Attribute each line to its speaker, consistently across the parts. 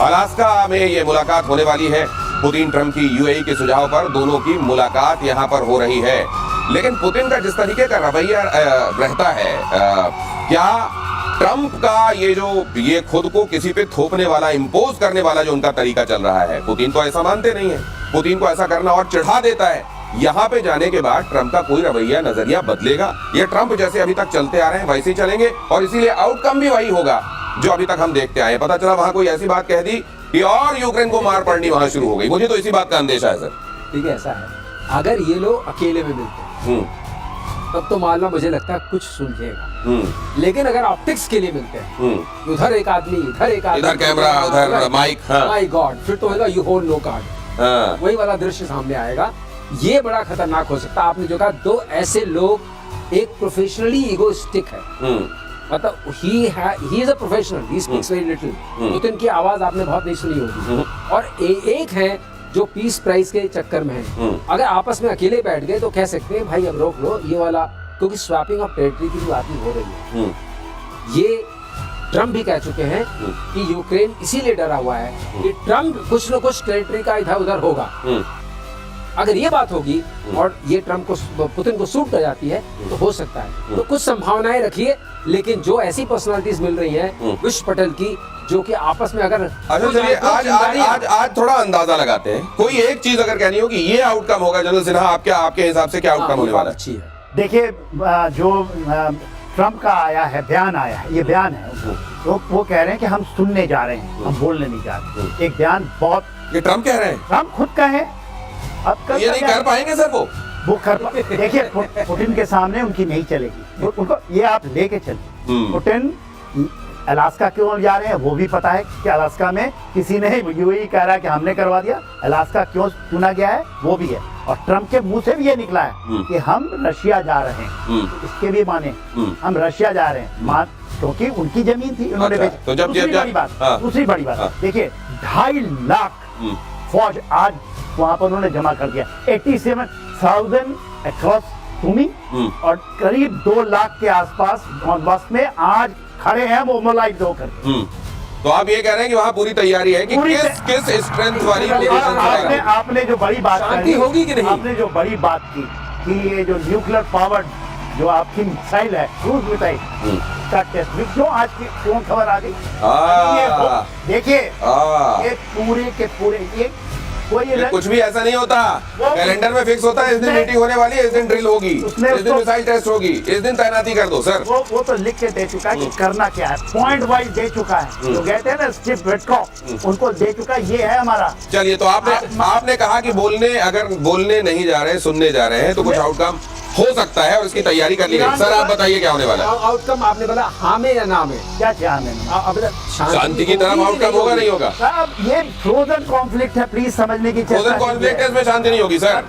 Speaker 1: Alaska में ये मुलाकात होने वाली है। पुतिन ट्रंप की यूएई के सुझाव पर दोनों की मुलाकात यहाँ पर हो रही है। लेकिन पुतिन का जिस तरीके का रवैया रहता है, क्या ट्रंप का ये खुद को किसी पे थोपने वाला, इंपोज करने वाला जो उनका तरीका चल रहा है, पुतिन तो ऐसा मानते नहीं है। पुतिन को ऐसा करना और चिढ़ा देता है। यहाँ पे जाने के बाद ट्रंप का कोई रवैया, नजरिया बदलेगा? ये ट्रंप जैसे अभी तक चलते आ रहे हैं वैसे ही चलेंगे और इसीलिए आउटकम भी वही होगा जो अभी तक हम देखते आए। पता चला वहां कोई ऐसी बात कह दी कि और यूक्रेन को मार पड़नी वहां शुरू हो गई। मुझे तो इसी बात का अंदेशा है सर।
Speaker 2: ठीक है, ऐसा है, अगर ये लोग अकेले में मिलते हैं तब तो मालूम मुझे लगता है कुछ सुलझेगा। लेकिन अगर ऑप्टिक्स के लिए मिलते हैं, उधर एक आदमी, इधर एक आदमी,
Speaker 1: इधर कैमरा, उधर माइक,
Speaker 2: माय गॉड, फिर तो होगा यू होल्ड नो कार्ड, वही वाला दृश्य सामने आएगा। ये बड़ा खतरनाक हो सकता है। आपने जो कहा, दो ऐसे लोग, एक प्रोफेशनली ईगोइस्टिक है, मतलब he is a professional, he speaks very little, Putin की आवाज आपने बहुत नहीं सुनी होगी, और एक है जो पीस प्राइस के चक्कर में है। अगर आपस में अकेले बैठ गए तो कह सकते हैं भाई अब रोक लो ये वाला, क्योंकि स्वैपिंग ऑफ टेरिटरी की बात हो रही है। ये ट्रम्प भी कह चुके हैं कि यूक्रेन इसीलिए डरा हुआ है कि ट्रम्प कुछ न कुछ टेरिटरी का इधर उधर होगा। अगर ये बात होगी और ये ट्रम्प को, पुतिन को सूट कर जाती है तो हो सकता है। तो कुछ संभावनाएं रखिए, लेकिन जो ऐसी पर्सनालिटीज मिल रही हैं विश्व पटेल की, जो कि आपस में अगर
Speaker 1: अच्छा चलिए आज थोड़ा अंदाजा लगाते हैं। कोई एक चीज अगर कहनी हो कि ये आउटकम होगा, जनरल सिन्हा आपके हिसाब से क्या आउटकम होने वाला है?
Speaker 3: देखिए, जो ट्रम्प का आया है, बयान आया है, ये बयान है, तो वो कह रहे हैं कि हम सुनने जा रहे हैं, हम बोलने नहीं जा रहे। एक बयान बहुत,
Speaker 1: ये ट्रम्प कह रहे हैं,
Speaker 3: ट्रम्प खुद का है। अब
Speaker 1: ये नहीं कर पाएंगे सर वो
Speaker 3: कर देखिए, पुतिन के सामने उनकी नहीं चलेगी, उनको ये आप लेके चलिए। पुतिन अलास्का क्यों जा रहे हैं वो भी पता है कि अलास्का में किसी ने, यूएई कह रहा है कि हमने करवा दिया, अलास्का क्यों चुना गया है वो भी है। और ट्रम्प के मुंह से भी ये निकला है कि हम रशिया जा रहे हैं, इसके भी माने हम रशिया जा रहे हैं, क्योंकि उनकी जमीन थी, उन्होंने बेची।
Speaker 1: तो
Speaker 3: दूसरी बड़ी बात देखिए, 2.5 लाख फौज आज वहां पर उन्होंने जमा कर दिया, 87,000 अक्रॉस सुमी, और करीब 2 लाख के आसपास बस में आज खड़े हैं वो मोलाइज होकर।
Speaker 1: तो आप ये कह रहे हैं कि वहाँ पूरी तैयारी है कि किस स्ट्रेंथ वाली पोजीशन।
Speaker 3: आपने जो बड़ी बात
Speaker 2: होगी कि नहीं, आपने
Speaker 3: जो बड़ी बात की कि ये जो न्यूक्लियर पावर्ड जो आपकी मिसाइल है, क्रूज मिसाइल का टेस्ट, जो आज की क्यों खबर आ गई, देखिए ये पूरे के पूरे, ये
Speaker 1: कुछ भी ऐसा नहीं होता, कैलेंडर में फिक्स होता है इस दिन मीटिंग होने वाली है, इस दिन ड्रिल होगी, इस दिन मिसाइल टेस्ट होगी, इस दिन तैनाती कर दो सर।
Speaker 3: वो तो लिख के दे चुका है कि करना क्या है, पॉइंट वाइज दे चुका है। जो कहते हैं ना स्टीव विटकॉफ, उनको दे चुका है, ये है हमारा।
Speaker 1: चलिए, तो आपने कहा कि अगर बोलने नहीं जा रहे, सुनने जा रहे हैं तो कुछ आउटकम हो सकता है और इसकी तैयारी कर ली है। सर आप बताइए क्या होने वाला है?
Speaker 2: आउटकम आपने बोला हाँ में या ना में?
Speaker 3: क्या है?
Speaker 1: शांति की तरफ आउटकम होगा नहीं होगा?
Speaker 3: साहब ये फ्रोजन कॉन्फ्लिक्ट है, प्लीज समझने की चेष्टा।
Speaker 1: फ्रोजन कॉन्फ्लिक्ट है, इसमें शांति नहीं होगी सर।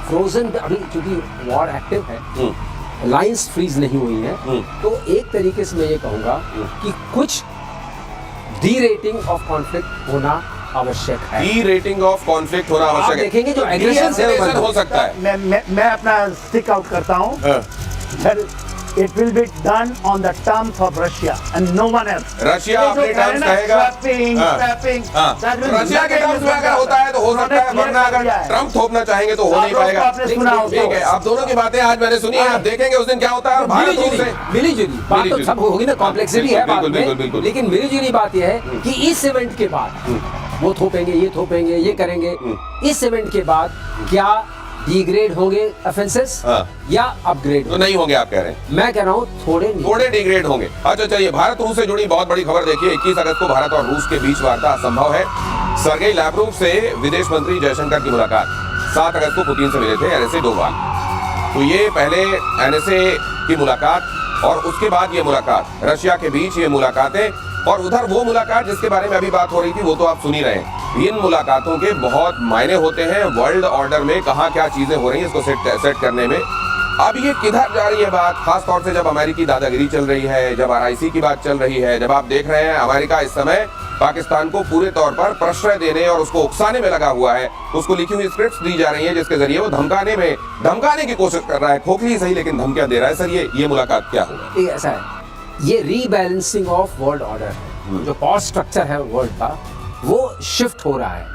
Speaker 2: फ्रोजन अभी चूंकि वॉर एक्टिव है, लाइंस फ्रीज नहीं हुई है, तो एक तरीके से मैं ये कहूंगा कि कुछ डी रेटिंग ऑफ कॉन्फ्लिक्ट होना आवश्यक है।
Speaker 1: डी रेटिंग ऑफ कॉन्फ्लिक्ट होना आवश्यक है।
Speaker 2: देखेंगे जो एग्रेशन
Speaker 1: हो सकता है।
Speaker 3: मैं अपना स्टिक आउट करता हूँ। It will be done on the terms of Russia and no one else.
Speaker 1: Russia अपने टर्म्स कहेगा। रशिया के टर्म्स में अगर होता है तो हो सकता है, वरना अगर ट्रम्प थोपना चाहेंगे तो हो नहीं पाएगा। ठीक है, आप दोनों की बातें आज मैंने सुनी है, आप देखेंगे उस दिन क्या होता है।
Speaker 2: मिली जुली बात तो सब होगी ना, कॉम्प्लेक्सिटी है बात में, लेकिन मिली जुली बात यह है कि इस इवेंट के बाद वो थोपेंगे, ये थोपेंगे, ये करेंगे। इस इवेंट के बाद क्या डिग्रेड होंगे ऑफेंसेस या अपग्रेड?
Speaker 1: तो नहीं होंगे आप कह रहे हैं?
Speaker 2: मैं कह रहा हूँ थोड़े
Speaker 1: डिग्रेड होंगे। अच्छा चलिए, भारत रूस से जुड़ी बहुत बड़ी खबर देखिए। 21 अगस्त को भारत और रूस के बीच वार्ता असंभव है। सर्गेई लैवरोव से विदेश मंत्री जयशंकर की मुलाकात 7 अगस्त को पुतिन से मिले थे एनएसए डोभाल। तो ये पहले एनएसए की मुलाकात और उसके बाद ये मुलाकात, रशिया के बीच ये मुलाकातें, और उधर वो मुलाकात जिसके बारे में अभी बात हो रही थी वो तो आप सुन ही रहे हैं। इन मुलाकातों के बहुत मायने होते हैं वर्ल्ड ऑर्डर में, कहाँ क्या चीजें हो रही हैं इसको सेट करने में। अब ये किधर जा रही है बात, खास तौर से जब अमेरिकी दादागिरी चल रही है, जब आरआईसी की बात चल रही है, जब आप देख रहे हैं अमेरिका इस समय पाकिस्तान को पूरे तौर पर प्रश्रय देने और उसको उकसाने में लगा हुआ है। उसको लिखी हुई स्क्रिप्ट्स दी जा रही है जिसके जरिए वो धमकाने की कोशिश कर रहा है, खोखली सही लेकिन धमकियां दे रहा है। सर ये मुलाकात क्या होगा?
Speaker 2: ऐसा है, ये रीबैलेंसिंग ऑफ वर्ल्ड ऑर्डर है। जो पावर स्ट्रक्चर है वर्ल्ड का, वो शिफ्ट हो रहा है।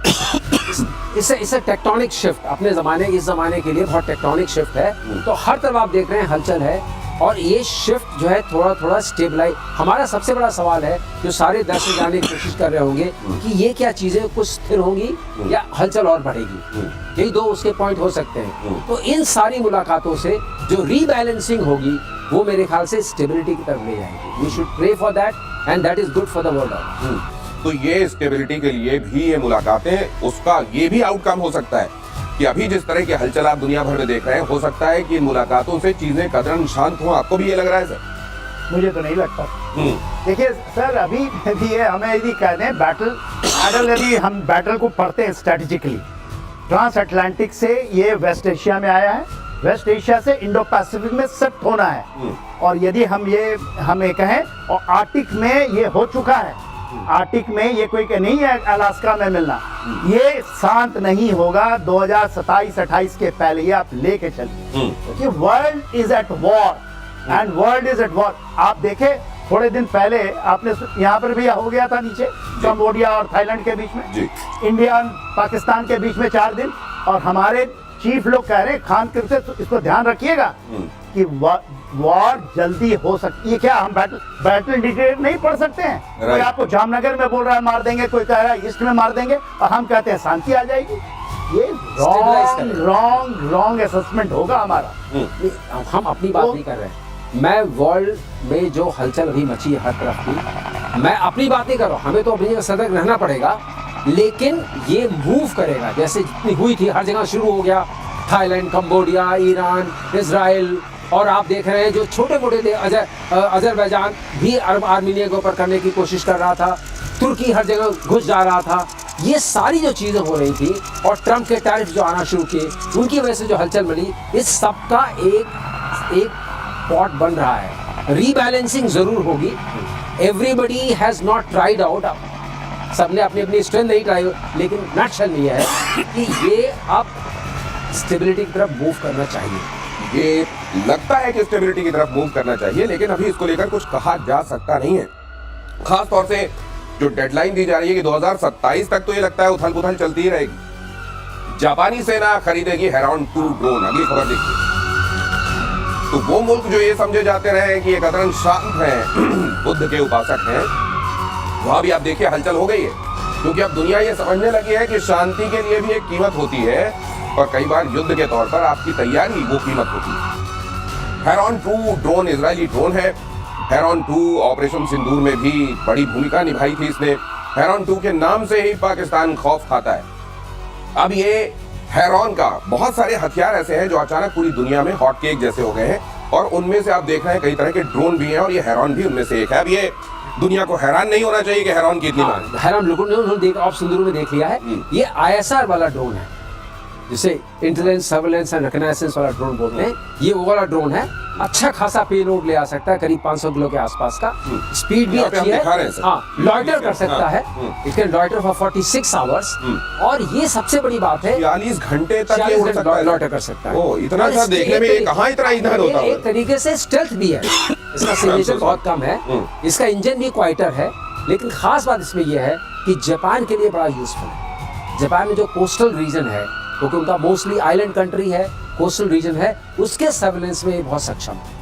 Speaker 2: इसे टेक्टोनिक शिफ्ट अपने इस जमाने के लिए बहुत टेक्टोनिक शिफ्ट है। तो हर तरफ आप देख रहे हैं हलचल है, और ये शिफ्ट जो है थोड़ा थोड़ा स्टेबलाइज। हमारा सबसे बड़ा सवाल है, जो सारे दर्शक जानने की कोशिश कर रहे होंगे, कि ये क्या चीजें कुछ स्थिर होंगी या हलचल और बढ़ेगी। यही दो उसके पॉइंट हो सकते हैं। तो इन सारी मुलाकातों से जो रीबैलेंसिंग होगी, वो मेरे ख्याल से स्टेबिलिटी की तरफ ले जाएगी। We should pray for that, and that is good for the world.
Speaker 1: तो ये स्टेबिलिटी के लिए भी ये मुलाकातें, उसका ये भी आउटकम हो सकता है कि अभी जिस तरह की हलचल आप दुनिया भर में देख रहे हैं, हो सकता है कि इन मुलाकातों से चीजें कदरन शांत हो। आपको भी ये लग रहा है सर?
Speaker 3: मुझे तो नहीं लगता। देखिए सर, अभी ये हमें यदि कह दें बैटल, यदि हम बैटल को पढ़ते हैं स्ट्रेटेजिकली, ट्रांस अटलांटिक से ये वेस्ट एशिया में आया है, वेस्ट एशिया से इंडो पैसिफिक में शिफ्ट होना है। और यदि हमें कहें, और आर्टिक में ये हो चुका है, आर्टिक में ये कोई के नहीं है अलास्का में मिलना, ये शांत नहीं होगा 2027-28 के पहले। ये आप लेके चलिए, क्योंकि world is at war, and world is at war. आप देखें थोड़े दिन पहले आपने यहाँ पर भी हो गया था नीचे, कंबोडिया और थाईलैंड के बीच में, इंडिया और पाकिस्तान के बीच में 4 दिन। और हमारे चीफ लोग कह रहे हैं, खान करते, तो इसको ध्यान रखिएगा कि वॉर जल्दी हो सकती है। क्या हम बैटल डिक्लेयर नहीं पढ़ सकते हैं? कोई आपको जामनगर में बोल रहा है मार देंगे, कोई कह रहा है ईस्ट में मार देंगे, और हम कहते हैं शांति आ जाएगी। ये रॉन्ग असेसमेंट होगा हमारा।
Speaker 2: हम अपनी बात नहीं कर रहे हैं। मैं वर्ल्ड में जो हलचल अभी मची है हर तरफ की, मैं अपनी बात नहीं कर रहा हूँ। हमें तो अपनी जगह सतर्क रहना पड़ेगा, लेकिन ये मूव करेगा। जैसे जितनी हुई थी, हर जगह शुरू हो गया, थाईलैंड, कंबोडिया, ईरान, इजराइल, और आप देख रहे हैं जो छोटे मोटे थे, अजरबैजान भी आर्मीनिया के ऊपर करने की कोशिश कर रहा था, तुर्की हर जगह घुस जा रहा था। ये सारी जो चीजें हो रही थी, और ट्रम्प के टैरिफ जो आना शुरू किए, उनकी वजह से जो हलचल मिली, इस सब का एक पॉट बन रहा है। रीबैलेंसिंग जरूर होगी। Everybody has not tried out, सबने अपनी अपनी स्ट्रेंथ नहीं ट्राई, लेकिन नटशल ये है कि ये अब स्टेबिलिटी की तरफ मूव करना चाहिए।
Speaker 1: ये लगता है कि स्टेबिलिटी की तरफ मूव करना चाहिए, लेकिन अभी इसको लेकर कुछ कहा जा सकता नहीं है। खास तौर से जो डेडलाइन दी जा रही है कि 2027 तक, तो ये लगता है उथल पुथल चलती ही रहेगी। जापानी सेना खरीदेगी हेरॉन 2 ड्रोन। अगली खबर देखिए। तो वो मुल्क जो ये समझे जाते रहे कि ये कतरन शांत हैं, बुद्ध के उपासक हैं, वहां भी आप देखिए हलचल हो गई है, क्योंकि अब दुनिया ये समझने लगी है कि शांति के लिए भी एक कीमत होती है, और कई बार युद्ध के तौर पर आपकी तैयारी वो कीमत होती है। हेरॉन 2 ड्रोन इजरायली ड्रोन है। हेरॉन 2 ऑपरेशन सिंदूर में भी बड़ी भूमिका निभाई थी इसने। हेरॉन 2 के नाम से ही पाकिस्तान खौफ खाता है। अब ये हेरॉन का बहुत सारे हथियार ऐसे हैं जो अचानक पूरी दुनिया में हॉट केक जैसे हो गए हैं, और उनमें से आप देख रहे हैं कई तरह के ड्रोन भी हैं, और ये हेरॉन भी उनमें से एक है। अब ये दुनिया को हैरान नहीं होना चाहिए कि हेरॉन की इतनी मांग।
Speaker 2: हैरान बिल्कुल नहीं, उन्होंने देख, आप सिंदूर में देख लिया है। ये ISR वाला ड्रोन है, जिसे इंटेलिजेंस, सर्वेलेंस एंड रिकॉग्निशंस वाला ड्रोन बोलते हैं। ये वो वाला ड्रोन है, अच्छा खासा पेलोड ले आ सकता है, करीब 500 किलो के आसपास का। स्पीड भी अच्छी है, हाँ, लॉइटर कर सकता है। It can loiter for 46 hours, और ये सबसे बड़ी बात है,
Speaker 1: 40 घंटे तक ये उड़ सकता है,
Speaker 2: लॉइटर कर सकता है।
Speaker 1: ओ, इतना सा देखने में कहाँ इतना ईंधन होता है।
Speaker 2: एक तरीके से स्टेल्थ भी है, इसका सिग्नेचर बहुत कम है, इसका इंजन भी क्वाइटर है। लेकिन खास बात इसमें यह है कि जापान के लिए बड़ा यूजफुल है। जापान में जो कोस्टल रीजन है, क्योंकि उनका मोस्टली आइलैंड कंट्री है, कोस्टल रीजन है, उसके सर्वेलेंस में बहुत सक्षम है।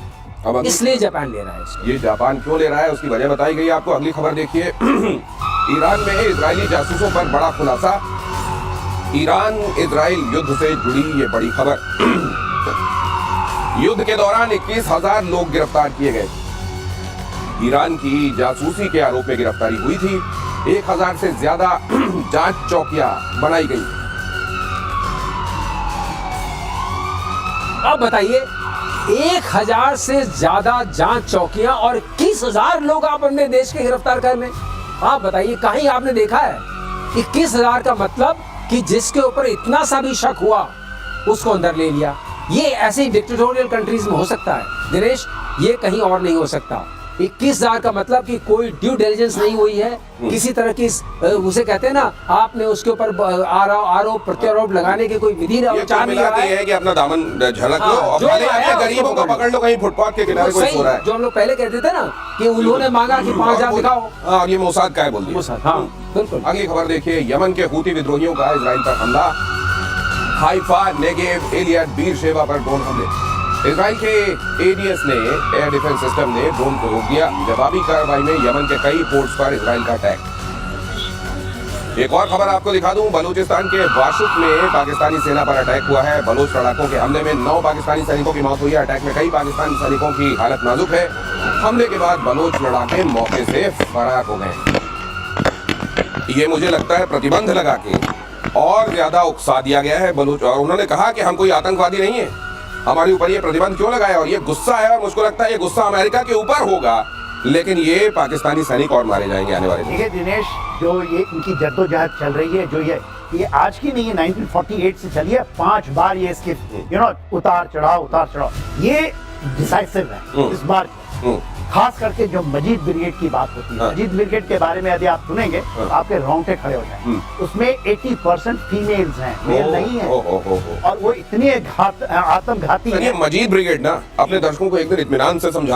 Speaker 2: अब इसलिए जापान ले रहा है इसको।
Speaker 1: ये जापान क्यों ले रहा है, उसकी वजह बताई गई आपको। अगली खबर देखिए। ईरान में इजरायली जासूसों पर बड़ा खुलासा। ईरान इजराइल युद्ध से जुड़ी ये बड़ी खबर। युद्ध के दौरान 21,000 लोग गिरफ्तार किए गए। ईरान की जासूसी के आरोप में गिरफ्तारी हुई थी। 1,000 से ज्यादा जांच चौकियां बनाई गई।
Speaker 2: अब बताइए, 1,000 से ज्यादा जांच चौकियां और 21,000 लोग आप अपने देश के गिरफ्तार कर लें। आप बताइए, कहीं आपने देखा है 21,000 का मतलब कि जिसके ऊपर इतना सा भी शक हुआ उसको अंदर ले लिया। ये ऐसे ही डिक्टेटोरियल कंट्रीज में हो सकता है दिनेश, ये कहीं और नहीं हो सकता। 21,000 का मतलब कि कोई ड्यू डिलिजेंस नहीं हुई है, किसी तरह की उसे कहते हैं ना, आपने उसके ऊपर आरोप प्रत्यारोप लगाने की कोई विधि
Speaker 1: ये कुल मिला के ये है कि अपना दामन झलक लो और
Speaker 2: जो
Speaker 1: भले
Speaker 2: आया
Speaker 1: अपने गरीबों को पकड़ लो, कहीं फुटपाथ के किनारे कोई सो रहा है।
Speaker 2: जो हम लोग पहले कहते थे ना कि उन्होंने मांगा कि 5,000 दिखाओ।
Speaker 1: हाँ, और ये मोसाद का है बोल दिया।
Speaker 2: हाँ बिल्कुल।
Speaker 1: अगली खबर देखिए, यमन के हूती विद्रोहियों का इजराइल पर हमला। हाइफा, नेगेव, एलियट, बीर शेबा पर ड्रोन हमले। इजराइल के एडीएस ने, एयर डिफेंस सिस्टम ने ड्रोन को रोक दिया। जवाबी कार्रवाई में यमन के कई पोर्ट्स पर इजराइल का अटैक। एक और खबर आपको दिखा दूं, बलूचिस्तान के वाशुक में पाकिस्तानी सेना पर अटैक हुआ है। बलोच लड़ाकों के हमले में 9 पाकिस्तानी सैनिकों की मौत हुई है। अटैक में कई पाकिस्तानी सैनिकों की हालत नाजुक है। हमले के बाद बलोच लड़ाके मौके से फरार हो गए। ये मुझे लगता है प्रतिबंध लगा के और ज्यादा उकसा दिया गया है बलूच, और उन्होंने कहा कि हम कोई आतंकवादी नहीं है, हमारे ऊपर ये प्रतिबंध क्यों लगाया। और ये गुस्सा है, और मुझको लगता है ये गुस्सा अमेरिका के ऊपर होगा, लेकिन ये पाकिस्तानी सैनिक और मारे जाएंगे आने वाले दिन।
Speaker 3: देखिए दिनेश, जो ये इनकी जद्दोजहद चल रही है, जो ये आज की नहीं है, 1948 से चली है। 5 बार ये इसके उतार चढ़ाव ये डिसाइसिव है इस बार। खास करके जो मजीद ब्रिगेड की बात होती है, मजीद ब्रिगेड के बारे में यदि आप सुनेंगे तो आपके रोंगटे खड़े हो जाएंगे। उसमें 80% फीमेल्स हैं, मेल नहीं है। और वो इतनी आत्मघाती है।
Speaker 1: मजीद ब्रिगेड ना अपने दर्शकों को एक दिन इत्मीनान से समझाते